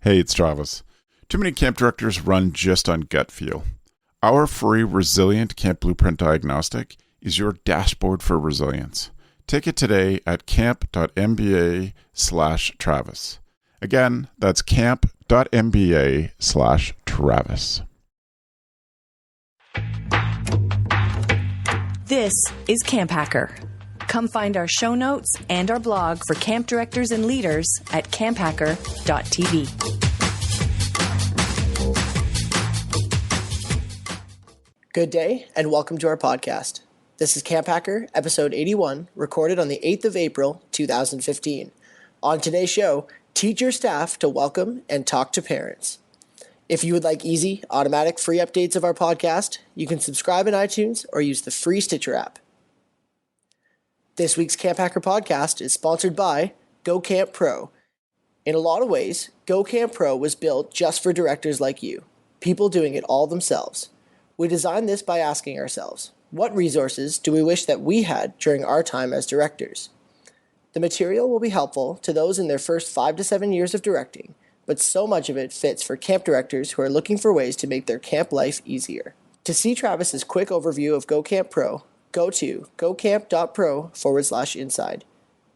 Hey, it's Travis. Too many camp directors run just on gut feel. Our free Resilient Camp Blueprint Diagnostic is your dashboard for resilience. Take it today at camp.mba/Travis. Again, that's camp.mba/Travis. This is CampHacker. Come find our show notes and our blog for camp directors and leaders at camphacker.tv. Good day, and welcome to our podcast. This is CampHacker, episode 81, recorded on the 8th of April, 2015. On today's show, teach your staff to welcome and talk to parents. If you would like easy, automatic, free updates of our podcast, you can subscribe in iTunes or use the free Stitcher app. This week's CampHacker podcast is sponsored by GoCamp Pro. In a lot of ways, GoCamp Pro was built just for directors like you, people doing it all themselves. We designed this by asking ourselves, what resources do we wish that we had during our time as directors? The material will be helpful to those in their first 5 to 7 years of directing, but so much of it fits for camp directors who are looking for ways to make their camp life easier. To see Travis's quick overview of GoCamp Pro, go to gocamp.pro/inside.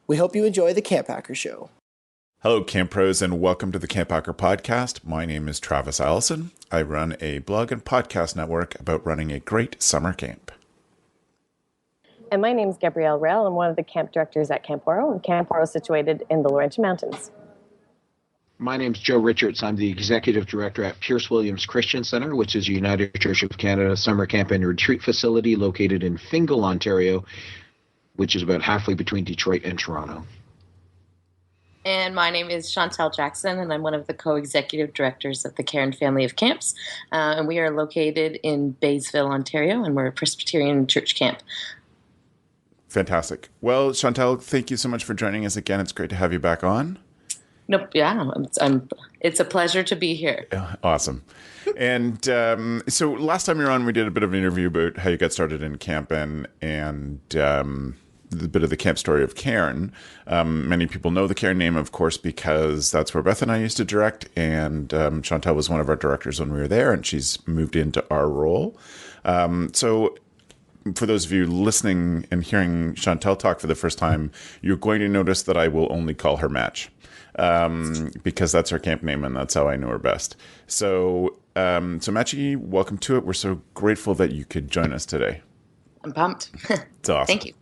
We hope you enjoy the CampHacker show. Hello, Camp Pros, and welcome to the CampHacker podcast. My name is Travis Allison. I run a blog and podcast network about running a great summer camp. And my name is Gabrielle Rell. I'm one of the camp directors at Camp Oro, and Camp Oro is situated in the Laurentian Mountains. My name's Joe Richards. I'm the executive director at Pierce Williams Christian Center, which is a United Church of Canada summer camp and retreat facility located in Fingal, Ontario, which is about halfway between Detroit and Toronto. And my name is Chantel Jackson, and I'm one of the co-executive directors of the Cairn Family of Camps. And we are located in Baysville, Ontario, and we're a Presbyterian church camp. Fantastic. Well, Chantel, thank you so much for joining us again. It's great to have you back on. Nope. Yeah, it's a pleasure to be here. Awesome. And so last time you were on, we did a bit of an interview about how you got started in camp and the bit of the camp story of Cairn. Many people know the Cairn name, of course, because that's where Beth and I used to direct. And Chantel was one of our directors when we were there, and she's moved into our role. So for those of you listening and hearing Chantel talk for the first time, you're going to notice that I will only call her Match. Because that's her camp name and that's how I know her best. So Matchy, welcome to it. We're so grateful that you could join us today. I'm pumped. It's awesome. Thank you.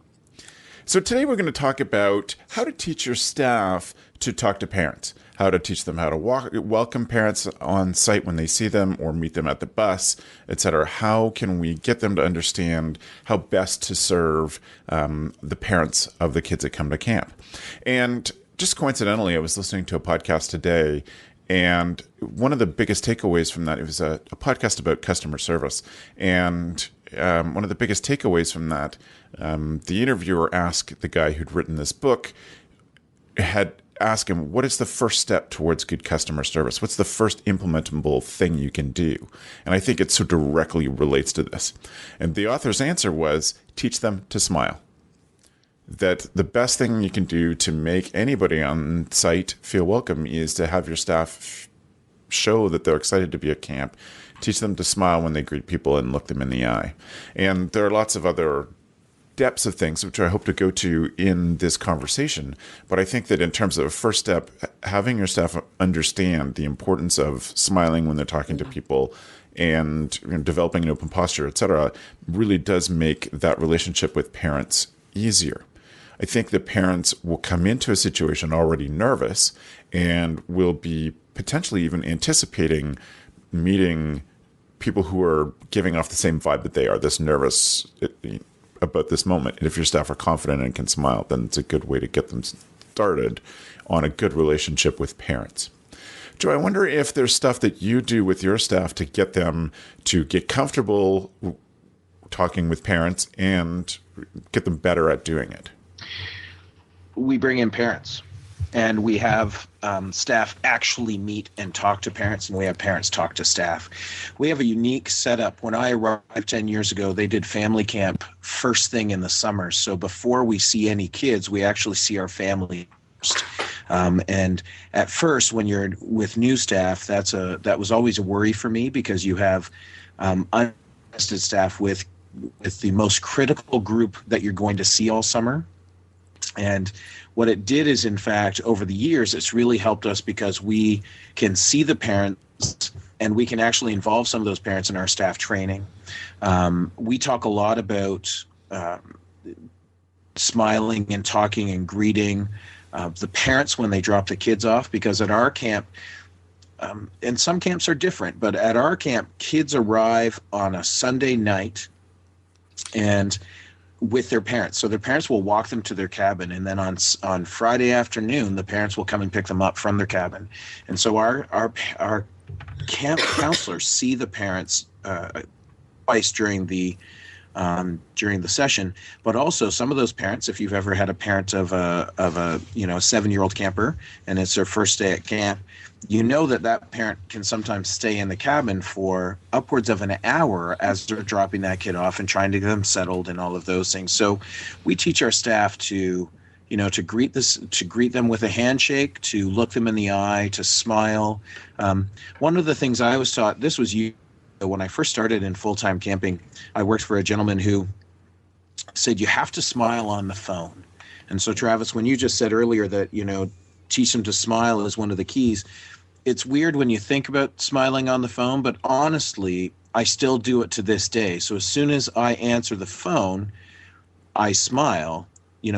So today we're going to talk about how to teach your staff to talk to parents, how to teach them how to welcome parents on site when they see them or meet them at the bus, etc. How can we get them to understand how best to serve the parents of the kids that come to camp? And just coincidentally, I was listening to a podcast today, and one of the biggest takeaways from that, it was a podcast about customer service. And one of the biggest takeaways from that, the interviewer asked the guy who'd written this book, had asked him, what is the first step towards good customer service? What's the first implementable thing you can do? And I think it so directly relates to this. And the author's answer was, teach them to smile. That the best thing you can do to make anybody on site feel welcome is to have your staff show that they're excited to be at camp. Teach them to smile when they greet people and look them in the eye. And there are lots of other depths of things, which I hope to go to in this conversation. But I think that in terms of a first step, having your staff understand the importance of smiling when they're talking to people and developing an open posture, etc., really does make that relationship with parents easier. I think that parents will come into a situation already nervous and will be potentially even anticipating meeting people who are giving off the same vibe that they are, this nervous about this moment. And if your staff are confident and can smile, then it's a good way to get them started on a good relationship with parents. Joe, I wonder if there's stuff that you do with your staff to get them to get comfortable talking with parents and get them better at doing it. We bring in parents, and we have staff actually meet and talk to parents, and we have parents talk to staff. We have a unique setup. When I arrived 10 years ago, they did family camp first thing in the summer. So before we see any kids, we actually see our family And at first, when you're with new staff, that was always a worry for me, because you have untested staff with the most critical group that you're going to see all summer. And what it did is, in fact, over the years, it's really helped us, because we can see the parents and we can actually involve some of those parents in our staff training. We talk a lot about smiling and talking and greeting the parents when they drop the kids off, because at our camp, and some camps are different, but at our camp, kids arrive on a Sunday night and with their parents. So their parents will walk them to their cabin, and then on Friday afternoon, the parents will come and pick them up from their cabin. And so our camp counselors see the parents twice during the session, but also some of those parents, if you've ever had a parent of a 7-year-old camper and it's their first day at camp, you know that parent can sometimes stay in the cabin for upwards of an hour as they're dropping that kid off and trying to get them settled and all of those things. So we teach our staff to greet them with a handshake, to look them in the eye, to smile. One of the things I was taught, this was when I first started in full-time camping, I worked for a gentleman who said you have to smile on the phone. And so, Travis, when you just said earlier that, teach them to smile is one of the keys, it's weird when you think about smiling on the phone, but honestly, I still do it to this day. So as soon as I answer the phone, I smile,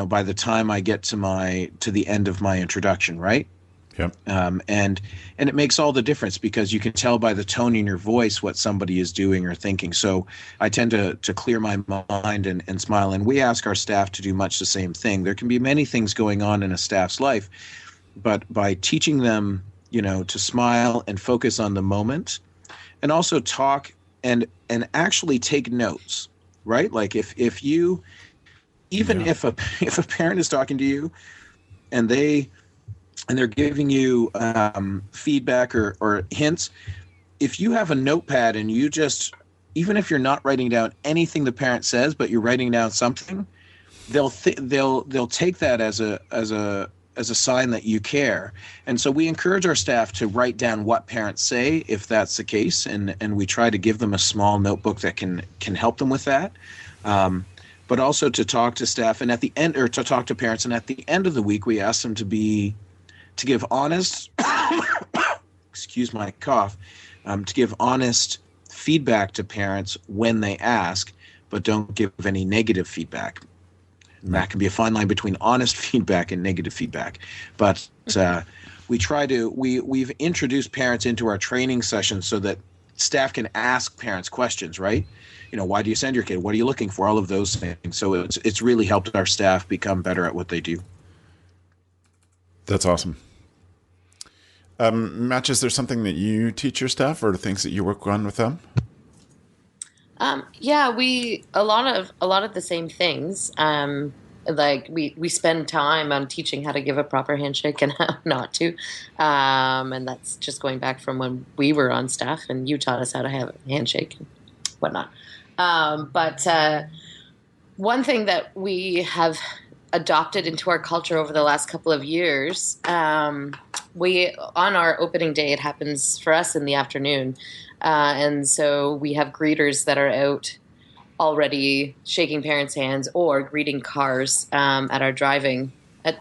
by the time I get to the end of my introduction, right? Yep. And it makes all the difference, because you can tell by the tone in your voice what somebody is doing or thinking. So I tend to clear my mind and smile. And we ask our staff to do much the same thing. There can be many things going on in a staff's life, but by teaching them, to smile and focus on the moment, and also talk and actually take notes, right? Like if a parent is talking to you and they're giving you feedback or hints, if you have a notepad and you just, even if you're not writing down anything the parent says, but you're writing down something, they'll take that as a sign that you care. And so we encourage our staff to write down what parents say, if that's the case, and we try to give them a small notebook that can help them with that. But also to talk to staff, and at the end, or to talk to parents, and at the end of the week, we ask them to give honest, excuse my cough, to give honest feedback to parents when they ask, but don't give any negative feedback. That can be a fine line between honest feedback and negative feedback. But we've introduced parents into our training sessions so that staff can ask parents questions, right? Why do you send your kid? What are you looking for? All of those things. So it's really helped our staff become better at what they do. That's awesome. Match, is there something that you teach your staff, or things that you work on with them? A lot of the same things. Like we spend time on teaching how to give a proper handshake and how not to. And that's just going back from when we were on staff and you taught us how to have a handshake and whatnot. But one thing that we have adopted into our culture over the last couple of years, on our opening day, it happens for us in the afternoon. And so we have greeters that are out already shaking parents' hands or greeting cars at our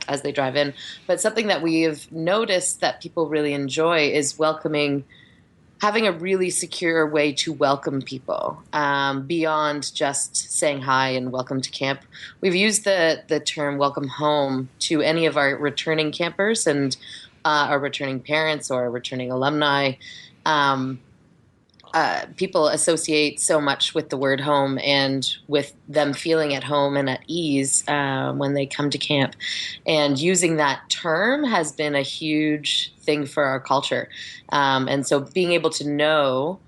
as they drive in. But something that we have noticed that people really enjoy is having a really secure way to welcome people beyond just saying hi and welcome to camp. We've used the term welcome home to any of our returning campers and our returning parents or returning alumni. People associate so much with the word home and with them feeling at home and at ease when they come to camp. And using that term has been a huge thing for our culture. And so being able to know,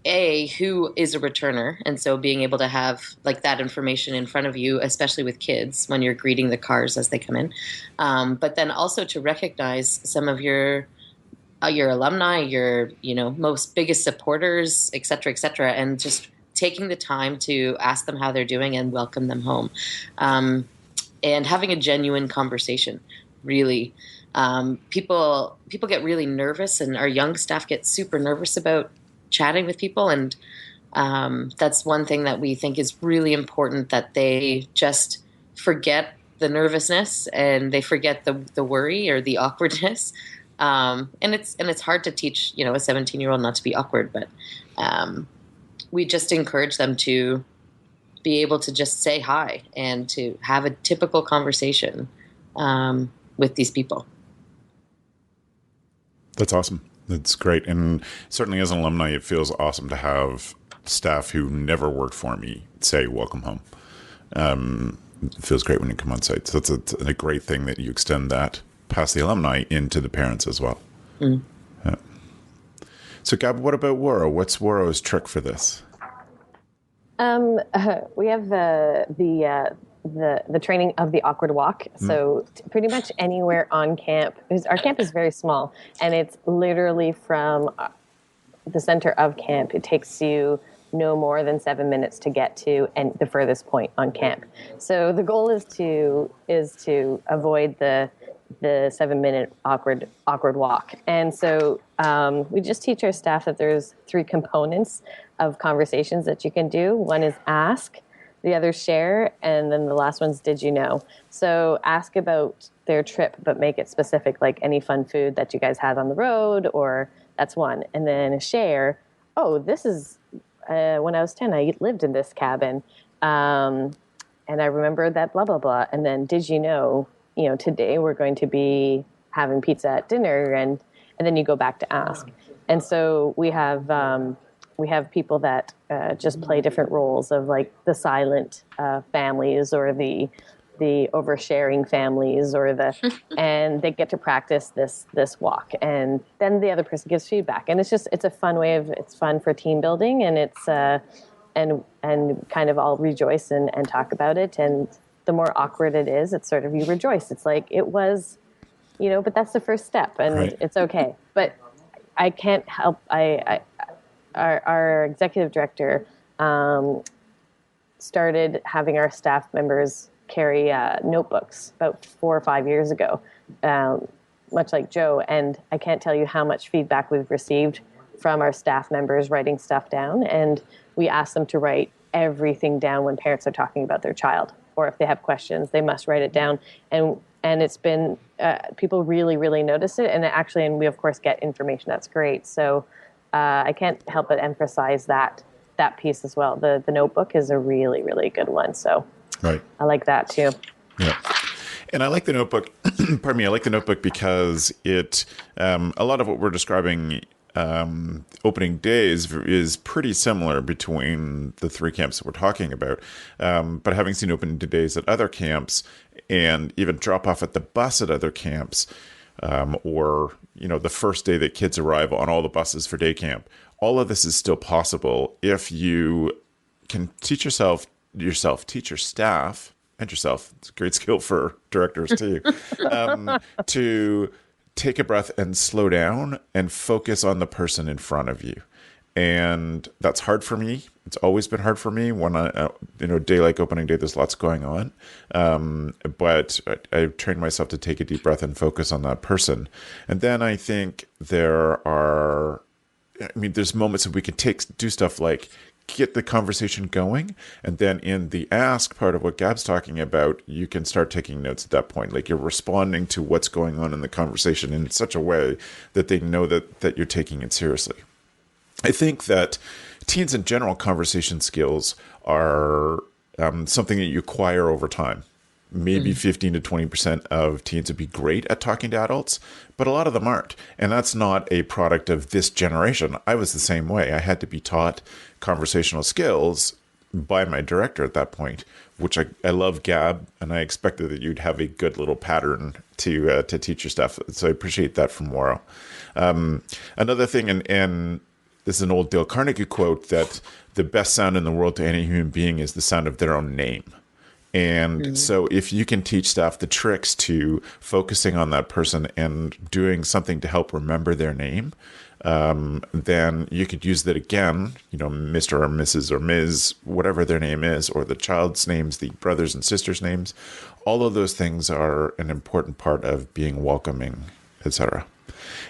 who is a returner, and so being able to have like that information in front of you, especially with kids when you're greeting the cars as they come in. But then also to recognize some of your alumni, your most biggest supporters, et cetera, and just taking the time to ask them how they're doing and welcome them home, and having a genuine conversation. really. People get really nervous, and our young staff get super nervous about chatting with people. And that's one thing that we think is really important, that they just forget the nervousness and they forget the worry or the awkwardness. And it's hard to teach, a 17-year-old not to be awkward, but we just encourage them to be able to just say hi and to have a typical conversation with these people. That's awesome. That's great. And certainly as an alumni, it feels awesome to have staff who never worked for me say, welcome home. It feels great when you come on site. So it's a great thing that you extend that past the alumni into the parents as well. Mm. Yeah. So Gab, what about Waro? What's Waro's trick for this? We have the training of the awkward walk. So pretty much anywhere on camp, because our camp is very small, and it's literally from the center of camp. It takes you no more than 7 minutes to get to and the furthest point on camp. So the goal is to avoid the 7-minute awkward walk. And so we just teach our staff that there's 3 components of conversations that you can do. One is ask, the other share, and then the last one's did you know. So ask about their trip, but make it specific, like any fun food that you guys had on the road, or that's one. And then share, this is when I was 10, I lived in this cabin, and I remember that blah, blah, blah. And then did you know, today we're going to be having pizza at dinner, and then you go back to ask. And so we have people that just play different roles of like the silent families, or the oversharing families, or and they get to practice this walk, and then the other person gives feedback, and it's a fun way it's fun for team building, and it's and kind of all rejoice and talk about it. And the more awkward it is, it's sort of, you rejoice. It's like it was, but that's the first step, and right. It's okay. But I can't help. Our executive director started having our staff members carry notebooks about 4 or 5 years ago, much like Joe. And I can't tell you how much feedback we've received from our staff members writing stuff down. And we ask them to write everything down when parents are talking about their child, or if they have questions, they must write it down. And it's been, people really, really notice it. And we of course get information that's great. So I can't help but emphasize that piece as well. The notebook is a really, really good one. So right. I like that too. Yeah. And I like the notebook, pardon me, I like the notebook because it, a lot of what we're describing opening days is pretty similar between the 3 camps that we're talking about. But having seen opening days at other camps, and even drop off at the bus at other camps, or the first day that kids arrive on all the buses for day camp, all of this is still possible if you can teach yourself, teach your staff, and yourself. It's a great skill for directors too, to take a breath and slow down and focus on the person in front of you. And that's hard for me. It's always been hard for me when a day like opening day, there's lots going on. But I've trained myself to take a deep breath and focus on that person. And then I think there's moments that we can do stuff like get the conversation going. And then in the ask part of what Gab's talking about, you can start taking notes at that point. Like you're responding to what's going on in the conversation in such a way that they know that you're taking it seriously. I think that teens in general, conversation skills are something that you acquire over time. Maybe 15 to 20% of teens would be great at talking to adults, but a lot of them aren't. And that's not a product of this generation. I was the same way. I had to be taught conversational skills by my director at that point, which I love Gab, and I expected that you'd have a good little pattern to teach your stuff. So I appreciate that from Waro. Another thing, and this is an old Dale Carnegie quote, that the best sound in the world to any human being is the sound of their own name. And so if you can teach staff the tricks to focusing on that person and doing something to help remember their name, then you could use that again, Mr. or Mrs. or Ms., whatever their name is, or the child's names, the brothers and sisters' names. All of those things are an important part of being welcoming, etc.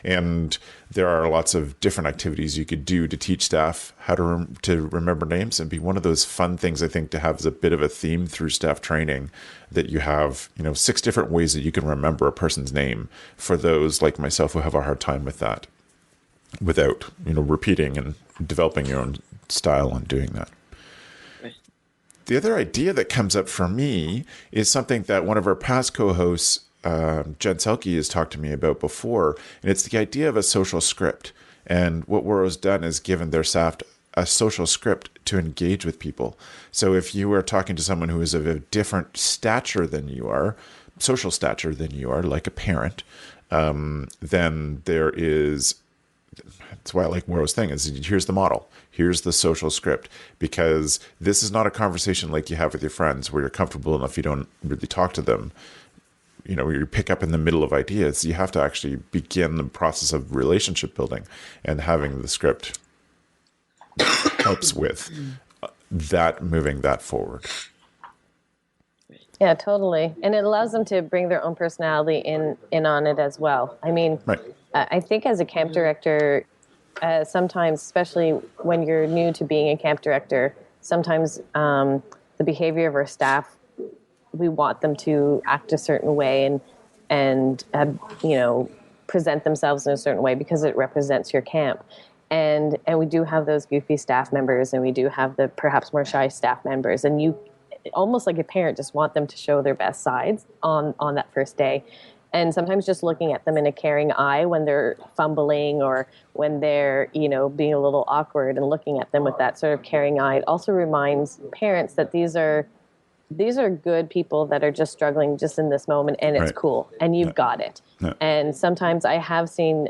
And there are lots of different activities you could do to teach staff how to remember names, and be one of those fun things, I think, to have as a bit of a theme through staff training, that you have 6 different ways that you can remember a person's name for those like myself who have a hard time with that, without repeating and developing your own style on doing that. The other idea that comes up for me is something that one of our past co-hosts, Jen Selke, has talked to me about before, and it's the idea of a social script. And what Woro's done is given their staff a social script to engage with people. So if you are talking to someone who is of a different stature than you are, social stature than you are, like a parent, then there is... That's why I like Woro's thing is, here's the model. Here's the social script, because this is not a conversation like you have with your friends where you're comfortable enough you don't really talk to them. You pick up in the middle of ideas. You have to actually begin the process of relationship building, and having the script helps with that, moving that forward. Yeah, totally. And it allows them to bring their own personality in on it as well. I mean, right. I think as a camp director, sometimes, especially when you're new to being a camp director, sometimes the behavior of our staff, we want them to act a certain way and present themselves in a certain way because it represents your camp. And we do have those goofy staff members, and we do have the perhaps more shy staff members, and you almost like a parent just want them to show their best sides on that first day. And sometimes just looking at them in a caring eye when they're fumbling or when they're, being a little awkward, and looking at them with that sort of caring eye, it also reminds parents that these are good people that are just struggling just in this moment, and it's cool, and you've got it. And sometimes I have seen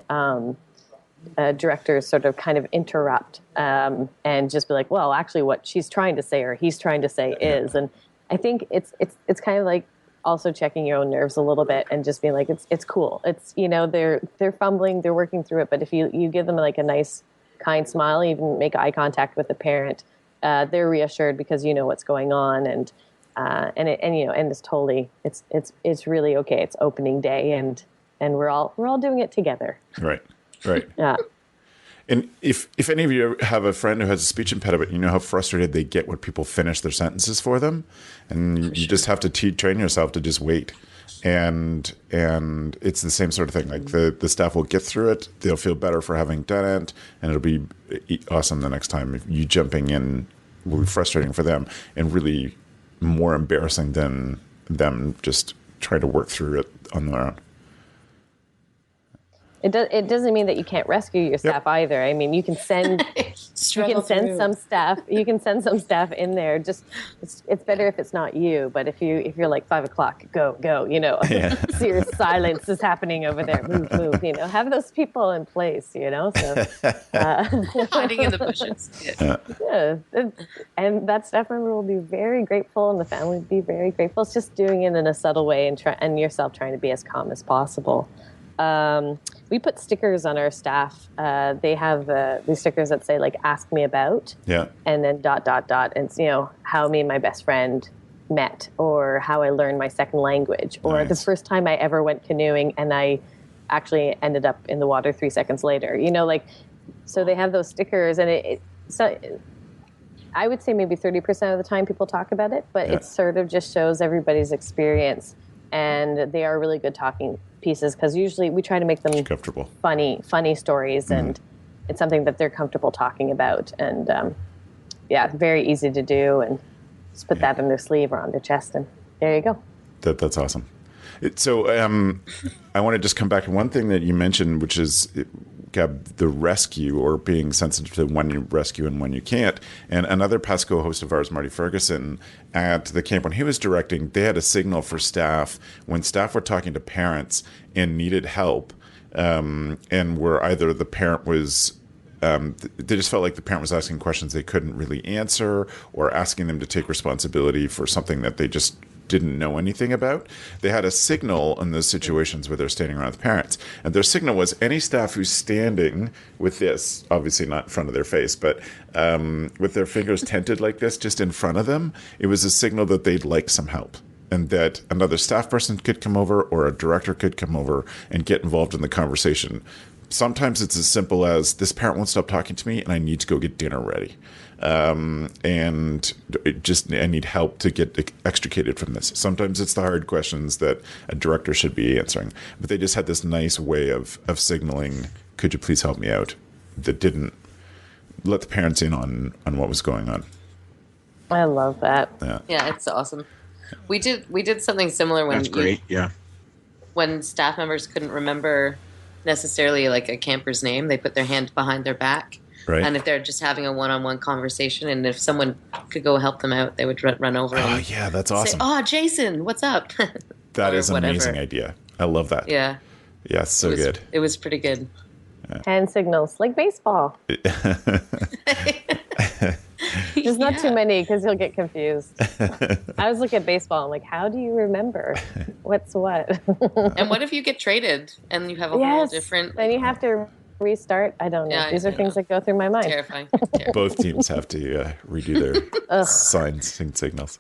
directors sort of kind of interrupt and just be like, well, actually what she's trying to say or he's trying to say is. And I think it's kind of like also checking your own nerves a little bit and just being like, it's cool. It's, they're fumbling, they're working through it. But if you give them like a nice, kind smile, even make eye contact with the parent, they're reassured because you know what's going on. And it's totally, it's really okay. It's opening day, and we're all doing it together. Right. Yeah. And if any of you have a friend who has a speech impediment, you know how frustrated they get when people finish their sentences for them, and you just have to train yourself to just wait. And it's the same sort of thing. Like the staff will get through it, they'll feel better for having done it, and it'll be awesome the next time. If you jumping in will be frustrating for them and really more embarrassing than them just trying to work through it on their own. It doesn't mean that you can't rescue your staff either. I mean, you can send some staff. You can send some staff in there. Just it's better if it's not you. But if you're like 5 o'clock, go. Serious silence is happening over there. Move. Have those people in place. So hiding in the bushes. Yeah. And that staff member will be very grateful, and the family will be very grateful. It's just doing it in a subtle way and yourself trying to be as calm as possible. We put stickers on our staff. They have these stickers that say like "Ask me about," and then ... and it's, how me and my best friend met, or how I learned my second language, or the first time I ever went canoeing and I actually ended up in the water 3 seconds later. So they have those stickers, and so I would say maybe 30% of the time people talk about it, but it sort of just shows everybody's experience, and they are really good talking pieces because usually we try to make them comfortable, funny stories, and it's something that they're comfortable talking about, and very easy to do, and just put that on their sleeve or on their chest, and there you go. That's awesome. So I want to just come back to one thing that you mentioned, which is, Gab, the rescue, or being sensitive to when you rescue and when you can't. And another past co-host of ours, Marty Ferguson, at the camp when he was directing, they had a signal for staff when staff were talking to parents and needed help, and where either the parent was they just felt like the parent was asking questions they couldn't really answer, or asking them to take responsibility for something that they just didn't know anything about. They had a signal in those situations where they're standing around with parents. And their signal was any staff who's standing with this, obviously not in front of their face, but with their fingers tented like this just in front of them, it was a signal that they'd like some help. And that another staff person could come over or a director could come over and get involved in the conversation. Sometimes it's as simple as this parent won't stop talking to me and I need to go get dinner ready. And I need help to get extricated from this. Sometimes it's the hard questions that a director should be answering. But they just had this nice way of signaling, could you please help me out? That didn't let the parents in on what was going on. I love that. Yeah, it's awesome. We did something similar when That's great. Yeah. When staff members couldn't remember necessarily like a camper's name, they put their hand behind their back. Right. And if they're just having a one-on-one conversation, and if someone could go help them out, they would run over and that's awesome. say, "Oh, Jason, what's up?" That is an amazing idea. I love that. Yeah. Yeah, it's so good. It was pretty good. Hand signals, like baseball. There's not too many because you'll get confused. I was looking at baseball and like, how do you remember what's what? And what if you get traded and you have a whole different... Then you have to restart. I don't know. These are things that go through my mind. Terrifying. Both teams have to redo their signs and signals.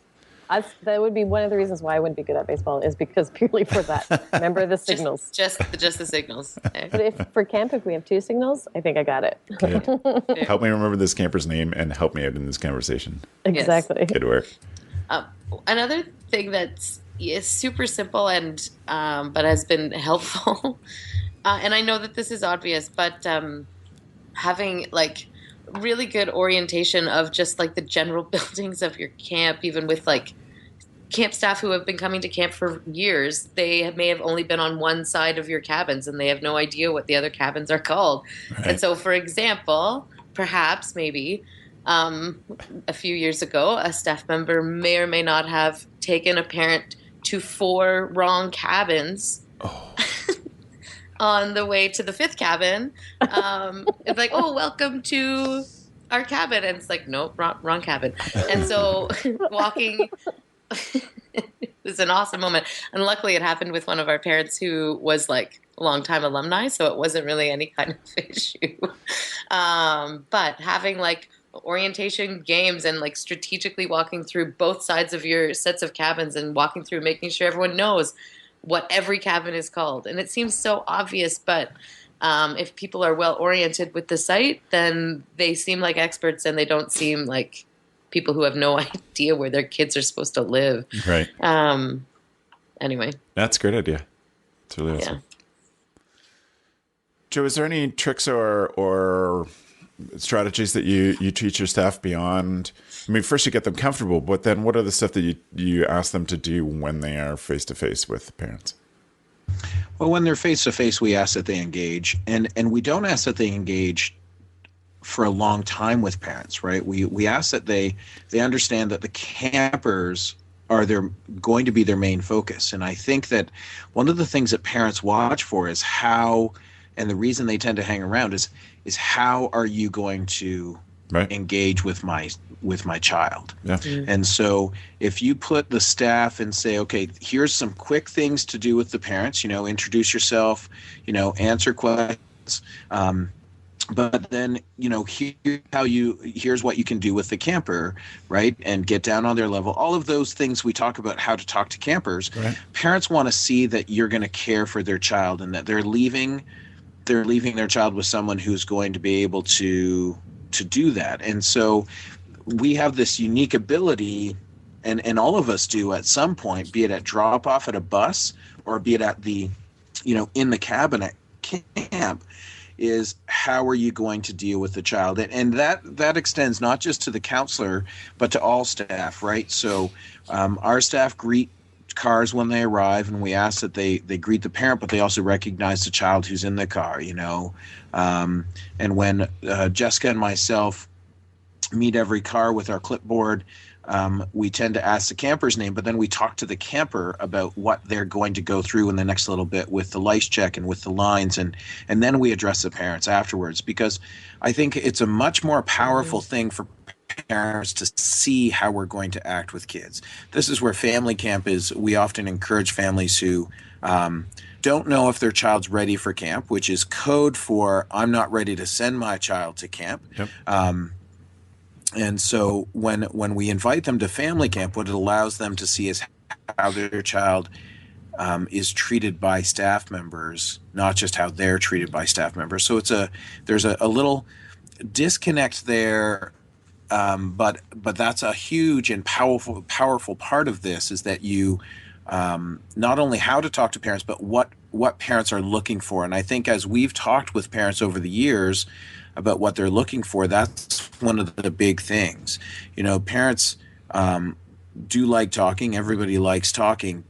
That would be one of the reasons why I wouldn't be good at baseball, is because purely for that. Remember the signals. Just the signals. Okay. But for camp, if we have two signals, I think I got it. Good. Help me remember this camper's name and help me out in this conversation. Exactly. Yes. Good work. Another thing is super simple and but has been helpful, and I know that this is obvious, but having like really good orientation of just like the general buildings of your camp, even with like camp staff who have been coming to camp for years, they may have only been on one side of your cabins and they have no idea what the other cabins are called. Right. And so, for example, perhaps maybe a few years ago, a staff member may or may not have taken a parent to 4 wrong cabins. Oh. On the way to the 5th cabin. It's like, oh, welcome to our cabin. And it's like, nope, wrong cabin. And so walking was an awesome moment. And luckily it happened with one of our parents who was like a longtime alumni, so it wasn't really any kind of issue. But having like orientation games and like strategically walking through both sides of your sets of cabins and walking through, making sure everyone knows what every cabin is called. And it seems so obvious, but if people are well oriented with the site, then they seem like experts and they don't seem like people who have no idea where their kids are supposed to live. Right. Anyway. That's a great idea. It's really awesome. Yeah. Joe, is there any tricks or strategies that you teach your staff beyond? I mean, first you get them comfortable, but then what are the stuff that you ask them to do when they are face-to-face with parents? Well, when they're face-to-face, we ask that they engage. And we don't ask that they engage for a long time with parents, right? We ask that they understand that the campers are going to be their main focus. And I think that one of the things that parents watch for is how, and the reason they tend to hang around is how are you going to engage with my child? Yeah. Mm-hmm. And so if you put the staff and say, okay, here's some quick things to do with the parents, introduce yourself, answer questions, but then, here's what you can do with the camper, right? And get down on their level. All of those things we talk about how to talk to campers. Right. Parents want to see that you're going to care for their child and that they're leaving their child with someone who's going to be able to do that. And so we have this unique ability, and all of us do at some point, be it at drop off at a bus or be it at the, in the cabin at camp, is how are you going to deal with the child? And that extends not just to the counselor, but to all staff, right? So our staff greet cars when they arrive, and we ask that they greet the parent, but they also recognize the child who's in the car, and when Jessica and myself meet every car with our clipboard, we tend to ask the camper's name, but then we talk to the camper about what they're going to go through in the next little bit with the lice check and with the lines, and then we address the parents afterwards, because I think it's a much more powerful thing for parents to see how we're going to act with kids. This is where family camp is. We often encourage families who don't know if their child's ready for camp, which is code for I'm not ready to send my child to camp. Yep. And so when we invite them to family camp, what it allows them to see is how their child is treated by staff members, not just how they're treated by staff members. So there's a little disconnect there, but that's a huge and powerful part of this, is that you not only how to talk to parents, but what parents are looking for. And I think as we've talked with parents over the years about what they're looking for, that's one of the big things. Parents do like talking. Everybody likes talking.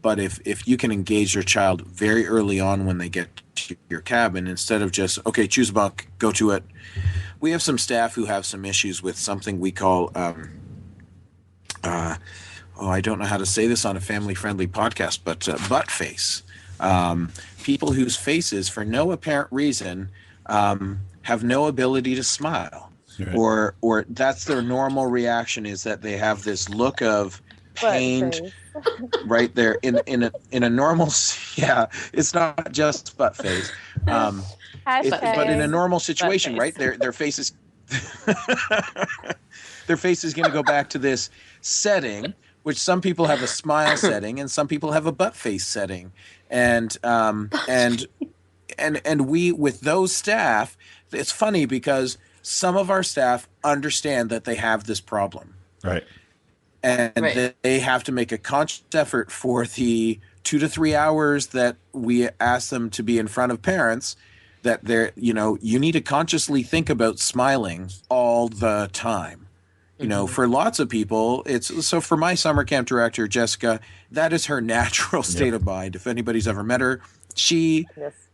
But if you can engage your child very early on when they get to your cabin, instead of just, okay, choose a bunk, go to it. We have some staff who have some issues with something we call, I don't know how to say this on a family-friendly podcast, but butt face. People whose faces, for no apparent reason, have no ability to smile. Right. Or that's their normal reaction, is that they have this look of pained right there in a normal, yeah, it's not just butt face, but in a normal situation, right, their face is their face is going to go back to this setting, which some people have a smile setting and some people have a butt face setting, and we, with those staff, it's funny because some of our staff understand that they have this problem. Right. And they have to make a conscious effort for the 2 to 3 hours that we ask them to be in front of parents, that you need to consciously think about smiling all the time. For lots of people, so for my summer camp director, Jessica, that is her natural state of mind. If anybody's ever met her,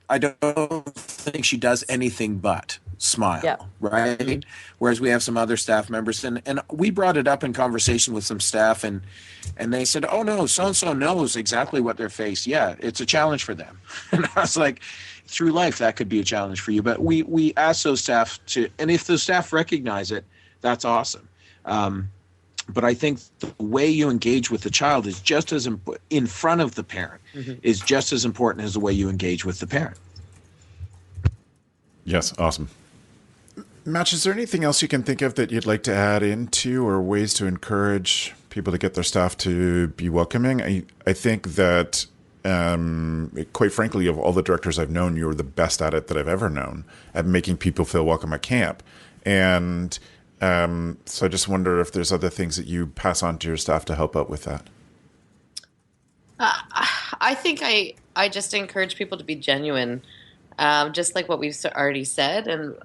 I don't think she does anything but smile, right? Whereas we have some other staff members, and we brought it up in conversation with some staff, and they said, oh no, so-and-so knows exactly what their face, it's a challenge for them. And I was like, through life, that could be a challenge for you. But we ask those staff to, and if the staff recognize it, that's awesome. But I think the way you engage with the child is just as in front of the parent is just as important as the way you engage with the parent. Yes, awesome. Match, is there anything else you can think of that you'd like to add into, or ways to encourage people to get their staff to be welcoming? I think that, quite frankly, of all the directors I've known, you're the best at it that I've ever known, at making people feel welcome at camp. And so I just wonder if there's other things that you pass on to your staff to help out with that. I think I just encourage people to be genuine, just like what we've already said, and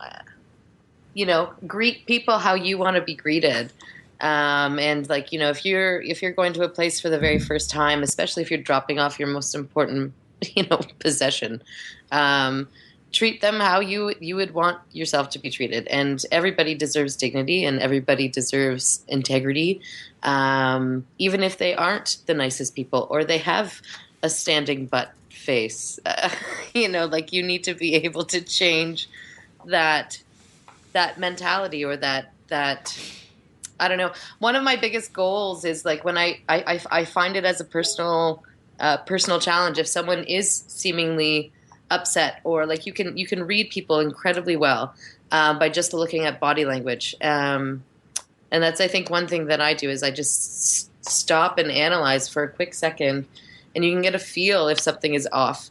greet people how you want to be greeted. And if you're going to a place for the very first time, especially if you're dropping off your most important possession, treat them how you would want yourself to be treated. And everybody deserves dignity, and everybody deserves integrity, even if they aren't the nicest people or they have a standing butt face. You need to be able to change that mentality, or that I don't know. One of my biggest goals is when I find it as a personal challenge. If someone is seemingly upset, or you can read people incredibly well by just looking at body language, and that's, I think, one thing that I do is I just stop and analyze for a quick second, and you can get a feel if something is off,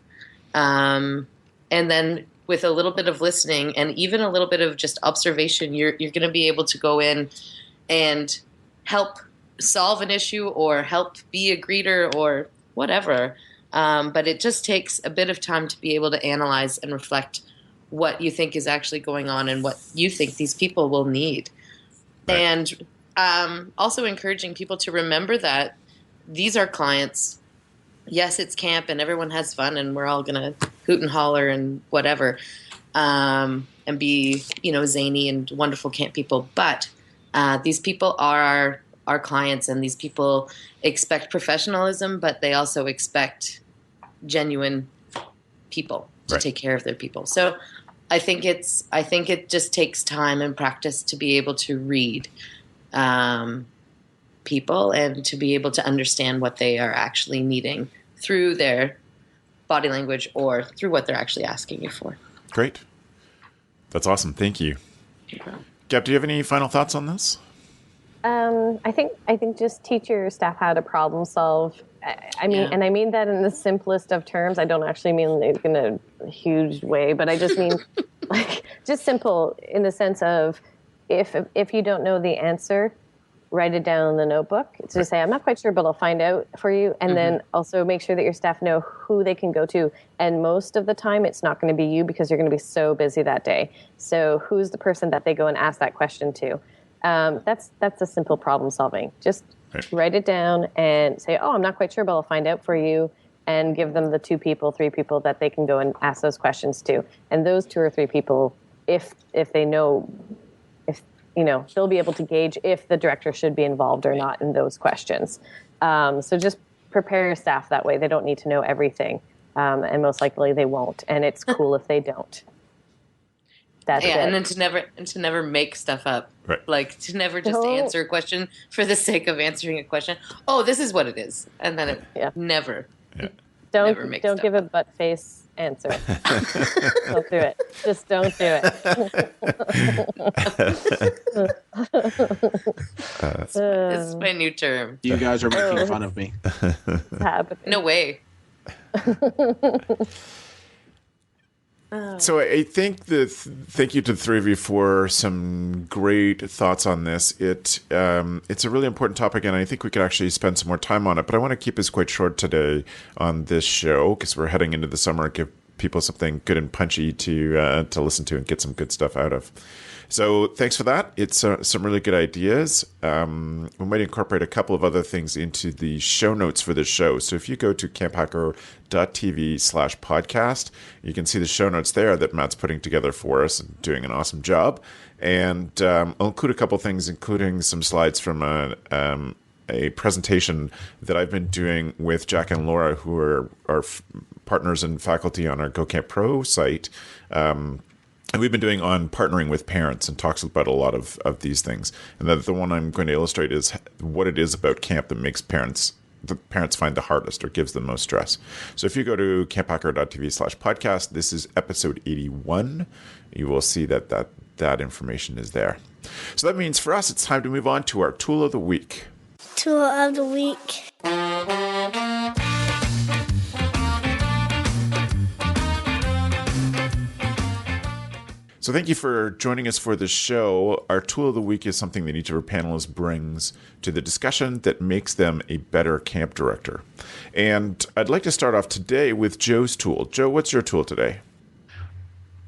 and then with a little bit of listening and even a little bit of just observation, you're going to be able to go in and help solve an issue, or help be a greeter, or whatever. But it just takes a bit of time to be able to analyze and reflect what you think is actually going on and what you think these people will need. Right. And also encouraging people to remember that these are clients. Yes, it's camp and everyone has fun and we're all going to hoot and holler and whatever, and be, zany and wonderful camp people. But these people are our clients, and these people expect professionalism, but they also expect genuine people to Right. take care of their people. So I think it just takes time and practice to be able to read people and to be able to understand what they are actually needing through their body language or through what they're actually asking you for. Great. That's awesome. Thank you. Gab, do you have any final thoughts on this? I think just teach your staff how to problem solve. I mean, Yeah. and I mean that in the simplest of terms. I don't actually mean it in a huge way, but I just mean like just simple in the sense of if you don't know the answer, write it down in the notebook. So say, I'm not quite sure, but I'll find out for you. And then also make sure that your staff know who they can go to. And most of the time, it's not going to be you because you're going to be so busy that day. So who's the person that they go and ask that question to? That's a simple problem solving. Just write it down and say, oh, I'm not quite sure, but I'll find out for you. And give them the 2 people, 3 people that they can go and ask those questions to. And those 2 or 3 people, if they know, they'll be able to gauge if the director should be involved or not in those questions. So just prepare your staff that way. They don't need to know everything. And most likely they won't. And it's cool if they don't. That's it. And then to never make stuff up. Right. Like to never just answer a question for the sake of answering a question. Oh, this is what it is. And then it never. Yeah. Don't give a butt face answer. Don't do it. Just don't do it. This is my new term. You guys are making fun of me. No way. So I think thank you to the 3 of you for some great thoughts on this. It's a really important topic, and I think we could actually spend some more time on it. But I want to keep this quite short today on this show because we're heading into the summer and give people something good and punchy to listen to and get some good stuff out of. So thanks for that. It's some really good ideas. We might incorporate a couple of other things into the show notes for this show. So if you go to camphacker.tv/podcast, you can see the show notes there that Matt's putting together for us and doing an awesome job. And I'll include a couple things, including some slides from a presentation that I've been doing with Jack and Laura, who are our partners and faculty on our Go Camp Pro site. And we've been doing on partnering with parents and talks about a lot of these things. And the one I'm going to illustrate is what it is about camp that makes parents find the hardest or gives them most stress. So if you go to camphacker.tv/podcast, this is episode 81. You will see that information is there. So that means for us, it's time to move on to our tool of the week. Tool of the week. So thank you for joining us for this show. Our tool of the week is something that each of our panelists brings to the discussion that makes them a better camp director. And I'd like to start off today with Joe's tool. Joe, what's your tool today?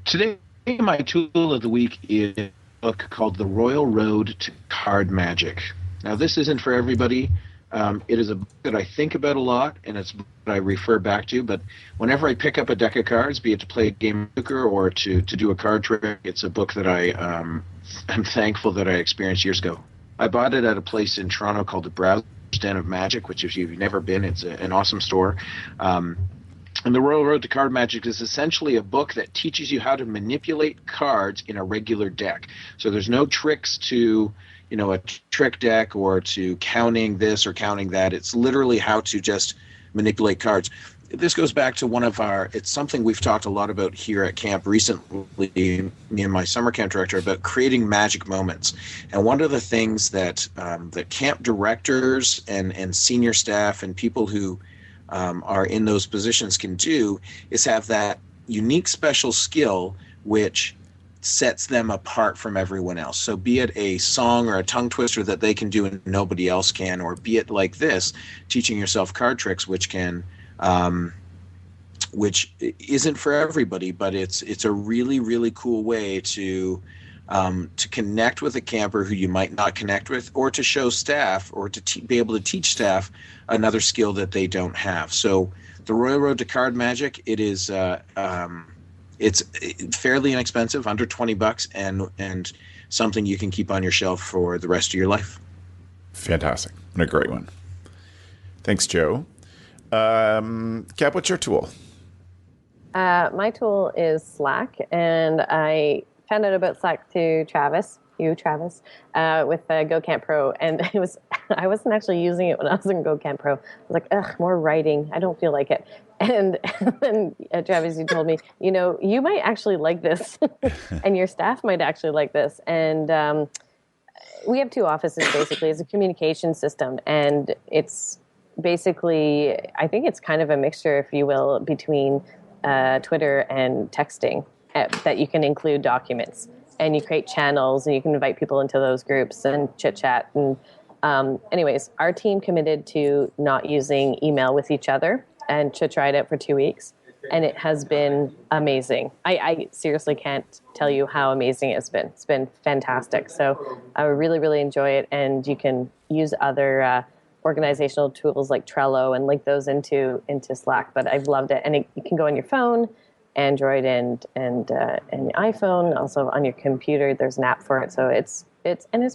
Today, my tool of the week is a book called The Royal Road to Card Magic. Now, this isn't for everybody. It is a book that I think about a lot, and it's a book that I refer back to. But whenever I pick up a deck of cards, be it to play a game of euchre or to do a card trick, it's a book that I'm thankful that I experienced years ago. I bought it at a place in Toronto called the Browser's Den of Magic, which if you've never been, it's an awesome store. And The Royal Road to Card Magic is essentially a book that teaches you how to manipulate cards in a regular deck. So there's no tricks to a trick deck or to counting this or counting that. It's literally how to just manipulate cards. This goes back to it's something we've talked a lot about here at camp recently, me and my summer camp director, about creating magic moments. And one of the things that the camp directors and senior staff and people who are in those positions can do is have that unique special skill which sets them apart from everyone else. So be it a song or a tongue twister that they can do and nobody else can, or be it like this, teaching yourself card tricks, which isn't for everybody, but it's a really, really cool way to connect with a camper who you might not connect with, or to show staff or to be able to teach staff another skill that they don't have. So The Royal Road to Card Magic, it is it's fairly inexpensive, under $20, and something you can keep on your shelf for the rest of your life. Fantastic. And a great one. Thanks, Joe. Gab, what's your tool? My tool is Slack, and I found out about Slack through Travis, with GoCamp Pro, and I wasn't actually using it when I was in GoCamp Pro. I was like, ugh, more writing. I don't feel like it. And then Travis, you told me, you might actually like this, and your staff might actually like this. And we have two offices, basically. It's a communication system, and it's basically, I think it's kind of a mixture, if you will, between Twitter and texting, that you can include documents, and you create channels, and you can invite people into those groups and chit chat. And anyways, our team committed to not using email with each other and to try it out for 2 weeks. And it has been amazing. I seriously can't tell you how amazing it's been. It's been fantastic. So I really, really enjoy it. And you can use other organizational tools like Trello and link those into Slack. But I've loved it. And you can go on your phone, Android and iPhone, also on your computer. There's an app for it. So it's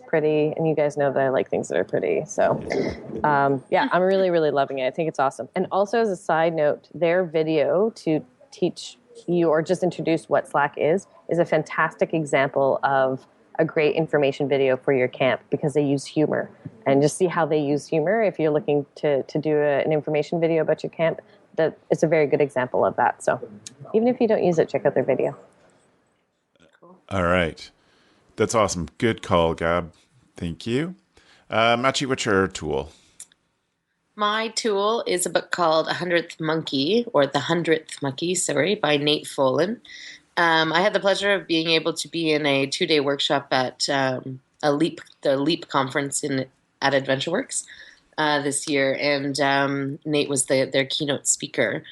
pretty. And you guys know that I like things that are pretty. So yeah, I'm really, really loving it. I think it's awesome. And also, as a side note, their video to teach you or just introduce what Slack is a fantastic example of a great information video for your camp, because they use humor. And just see how they use humor if you're looking to do an information video about your camp. That it's a very good example of that. So even if you don't use it, check out their video. Cool. All right. That's awesome. Good call, Gab. Thank you. Machi, what's your tool? My tool is a book called 100th Monkey, or The 100th Monkey, by Nate Folan. I had the pleasure of being able to be in a 2-day workshop at the LEAP conference at AdventureWorks this year, and Nate was their keynote speaker.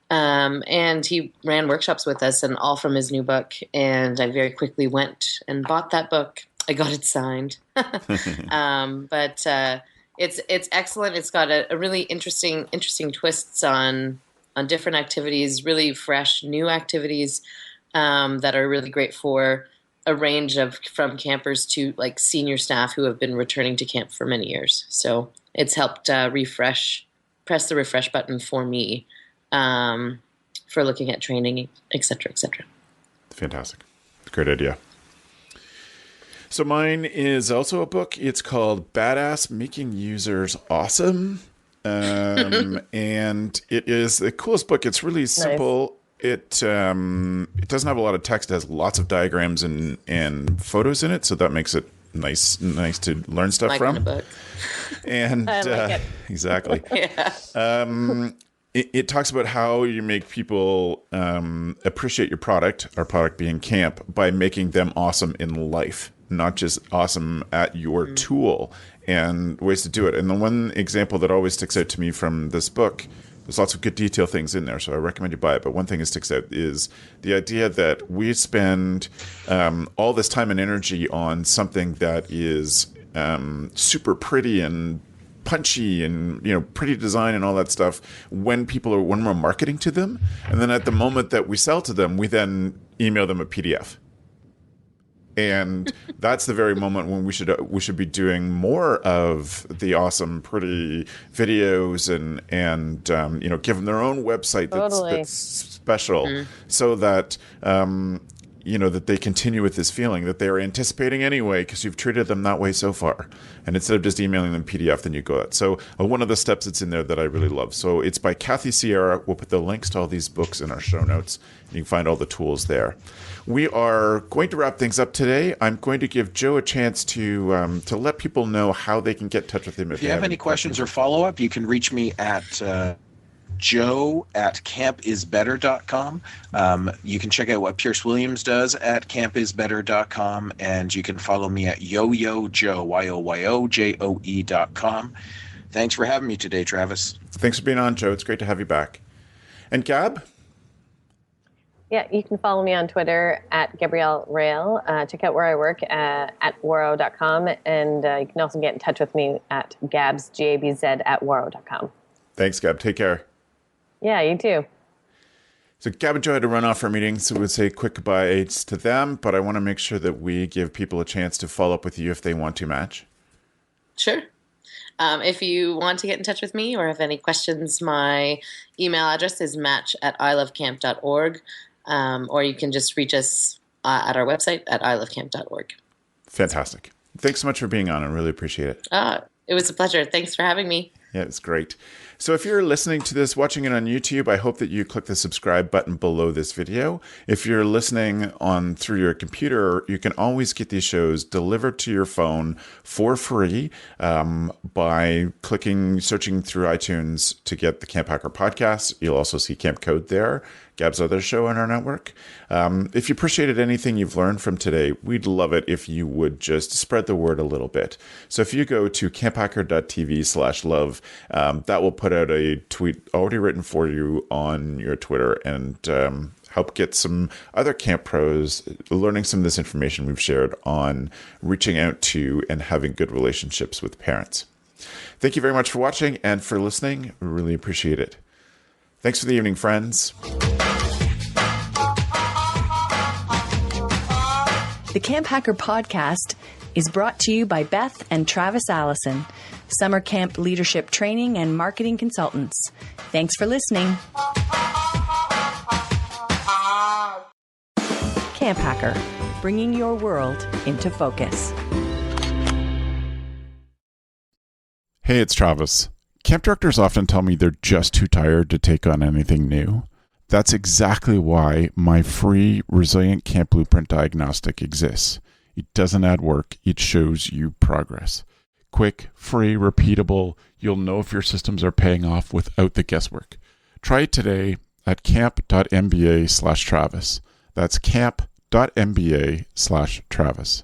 And he ran workshops with us, and all from his new book. And I very quickly went and bought that book. I got it signed. But it's excellent. It's got a really interesting twists on different activities, really fresh new activities that are really great for a range from campers to like senior staff who have been returning to camp for many years. So it's helped press the refresh button for me. For looking at training, et cetera, et cetera. Fantastic. Great idea. So mine is also a book. It's called Badass Making Users Awesome. And it is the coolest book. It's really simple. Nice. It doesn't have a lot of text. It has lots of diagrams and photos in it. So that makes it nice to learn stuff from. Kind of book. And I like it. Exactly. Yeah. It talks about how you make people appreciate your product, our product being camp, by making them awesome in life, not just awesome at your tool, and ways to do it. And the one example that always sticks out to me from this book, there's lots of good detail things in there, so I recommend you buy it. But one thing that sticks out is the idea that we spend all this time and energy on something that is super pretty and punchy and pretty design and all that stuff when we're marketing to them, and then at the moment that we sell to them, we then email them a PDF, and that's the very moment when we should be doing more of the awesome pretty videos and give them their own website that's special, so that that they continue with this feeling that they are anticipating anyway, because you've treated them that way so far. And instead of just emailing them PDF, then you go that. So one of the steps that's in there that I really love. So it's by Kathy Sierra. We'll put the links to all these books in our show notes. You can find all the tools there. We are going to wrap things up today. I'm going to give Joe a chance to let people know how they can get in touch with him. If you have any questions or follow-up, you can reach me at joe@campisbetter.com. You can check out what Pierce Williams does at campisbetter.com, and you can follow me at yoyojoe, yoyojoe.com. Thanks for having me today, Travis. Thanks for being on, Joe. It's great to have you back. And Gab? Yeah, you can follow me on Twitter at Gabrielle Rail. Check out where I work at waro.com, and you can also get in touch with me at gabz, G-A-B-Z, at waro.com. Thanks, Gab. Take care. Yeah, you too. So Gab and Joe had to run off for a meeting, so we'll say quick goodbyes to them, but I want to make sure that we give people a chance to follow up with you if they want to, Match. Sure. If you want to get in touch with me or have any questions, my email address is match@ilovecamp.org, or you can just reach us at our website at ilovecamp.org. Fantastic. Thanks so much for being on. I really appreciate it. It was a pleasure. Thanks for having me. Yeah, it's great. So if you're listening to this, watching it on YouTube, I hope that you click the subscribe button below this video. If you're listening on through your computer, you can always get these shows delivered to your phone for free by searching through iTunes to get the CampHacker podcast. You'll also see Camp Code there, Gab's other show on our network. If you appreciated anything you've learned from today, we'd love it if you would just spread the word a little bit. So if you go to camphacker.tv/love, that will put out a tweet already written for you on your Twitter and help get some other camp pros learning some of this information we've shared on reaching out to and having good relationships with parents. Thank you very much for watching and for listening. We really appreciate it. Thanks for the evening, friends. The CampHacker podcast is brought to you by Beth and Travis Allison, summer camp leadership training and marketing consultants. Thanks for listening. CampHacker, bringing your world into focus. Hey, it's Travis. Camp directors often tell me they're just too tired to take on anything new. That's exactly why my free Resilient Camp Blueprint Diagnostic exists. It doesn't add work, it shows you progress. Quick, free, repeatable, you'll know if your systems are paying off without the guesswork. Try it today at camp.mba/Travis. That's camp.mba/Travis.